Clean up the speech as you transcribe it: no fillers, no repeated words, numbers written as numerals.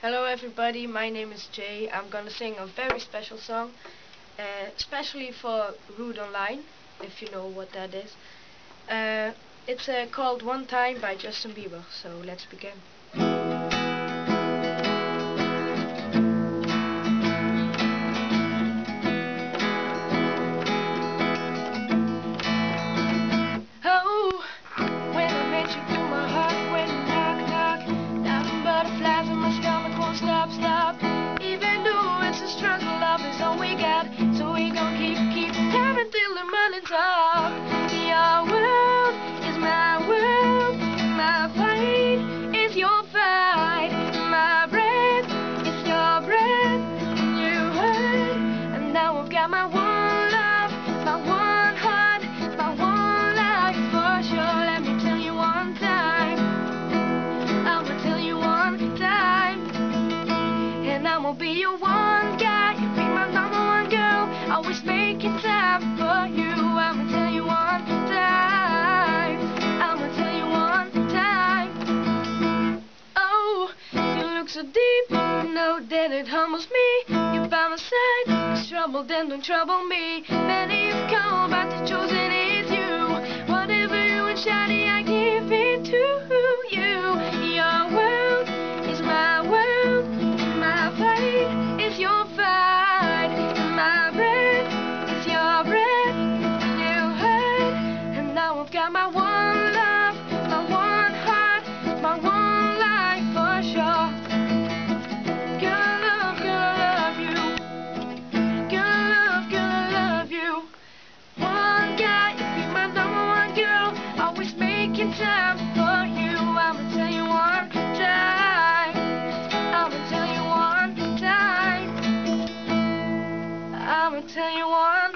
Hello everybody, my name is Jay. I'm gonna sing a very special song, especially for Rude Online, if you know what that is. It's called One Time by Justin Bieber, so let's begin. Oh, when I met you through my heart went knock knock, nothing but butterflies in my stomach won't stop. Even though it's a struggle, love is all we got, so we gon' keep dancing till the morning's up. Your world is my world, my fight is your fight, my breath is your breath, you hurt, and now I've got my one love, my one heart, my one life for sure. Let me tell you one time, I'ma tell you one time, and I'ma be your one guy, you be my number one girl, always making time for you. I'ma tell you one time, I'ma tell you one time. Oh, you look so deep, you know that it humbles me. You're by my side, it's trouble, then don't trouble me. Many have come, but the chosen is you. Whatever you want, shawty, I give it to you. Your world is my world, my fight is your fight, my breath is your breath, you hurt, and now I've got my one love, my one heart, my one life for sure. Gonna love you, gonna love you. One guy, you be my number one girl, always making time for you. I'ma tell you one time, I'ma tell you one time, I'ma tell you one